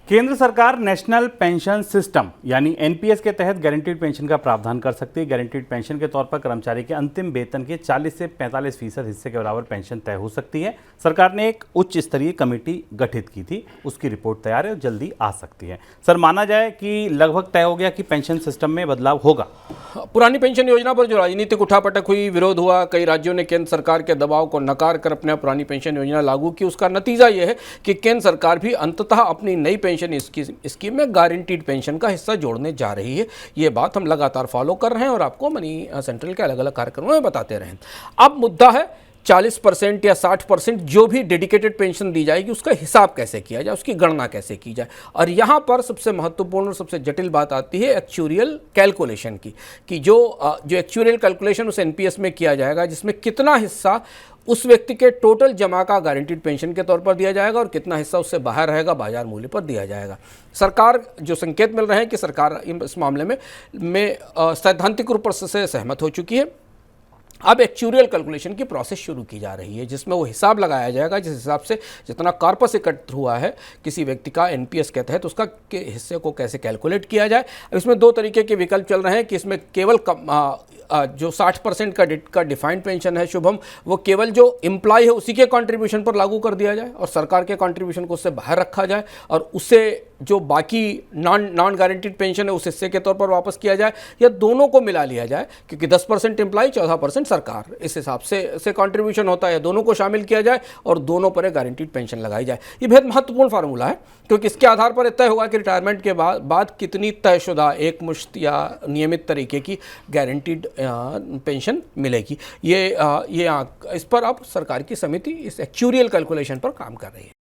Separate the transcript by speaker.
Speaker 1: केंद्र सरकार national pension system यानी एनपीएस के तहत गारंटीड पेंशन का प्रावधान कर सकती है। गारंटीड पेंशन के तौर पर कर्मचारी के अंतिम वेतन के 40 से 45% हिस्से के बराबर पेंशन तय हो सकती है। सरकार ने एक उच्च स्तरीय कमेटी गठित की थी, उसकी रिपोर्ट तैयार है और जल्दी आ सकती है। सर, माना जाए कि लगभग तय हो गया कि पेंशन सिस्टम में बदलाव होगा।
Speaker 2: पुरानी पेंशन योजना पर जो राजनीतिक उठापटक हुई, विरोध हुआ, कई राज्यों ने केंद्र सरकार के दबाव को नकार कर अपने पुरानी पेंशन योजना लागू की, उसका नतीजा यह है कि केंद्र सरकार भी अंततः अपनी नई पेंशन स्कीम में गारंटीड पेंशन का हिस्सा जोड़ने जा रही है। ये बात हम लगातार फॉलो कर रहे हैं और आपको मनी सेंट्रल के अलग अलग कार्यक्रमों में बताते रहे। अब मुद्दा है 40% या 60% जो भी डेडिकेटेड पेंशन दी जाएगी उसका हिसाब कैसे किया जाए, उसकी गणना कैसे की जाए। और यहाँ पर सबसे महत्वपूर्ण और सबसे जटिल बात आती है एक्चुरियल कैलकुलेशन की, कि जो एक्चुरियल कैलकुलेशन उस एनपीएस में किया जाएगा, जिसमें कितना हिस्सा उस व्यक्ति के टोटल जमा का गारंटीड पेंशन के तौर पर दिया जाएगा और कितना हिस्सा उससे बाहर रहेगा, बाजार मूल्य पर दिया जाएगा। सरकार, जो संकेत मिल रहे हैं कि सरकार इस मामले में सैद्धांतिक रूप से सहमत हो चुकी है। अब एक्चुरियल कैलकुलेशन की प्रोसेस शुरू की जा रही है, जिसमें वो हिसाब लगाया जाएगा जिस हिसाब से जितना कॉर्पस एकत्र हुआ है किसी व्यक्ति का एनपीएस के तहत, उसका के हिस्से को कैसे कैलकुलेट किया जाए। इसमें दो तरीके के विकल्प चल रहे हैं कि इसमें केवल जो 60% का डिफाइंड पेंशन है शुभम, वो केवल जो एम्प्लॉय है उसी के कंट्रीब्यूशन पर लागू कर दिया जाए और सरकार के कंट्रीब्यूशन को उससे बाहर रखा जाए, और उससे जो बाकी नॉन गारंटीड पेंशन है उस हिस्से के तौर पर वापस किया जाए, या दोनों को मिला लिया जाए, क्योंकि 10% एम्प्लॉय 14% सरकार, इस हिसाब से कंट्रीब्यूशन होता है। दोनों को शामिल किया जाए और दोनों पर गारंटीड पेंशन लगाई जाए। ये बेहद महत्वपूर्ण फार्मूला है, क्योंकि इसके आधार पर तय होगा कि रिटायरमेंट के बाद कितनी तयशुदा एक मुश्त या नियमित तरीके की गारंटीड पेंशन मिलेगी। इस पर अब सरकार की समिति इस एक्चुरियल कैलकुलेशन पर काम कर रही है।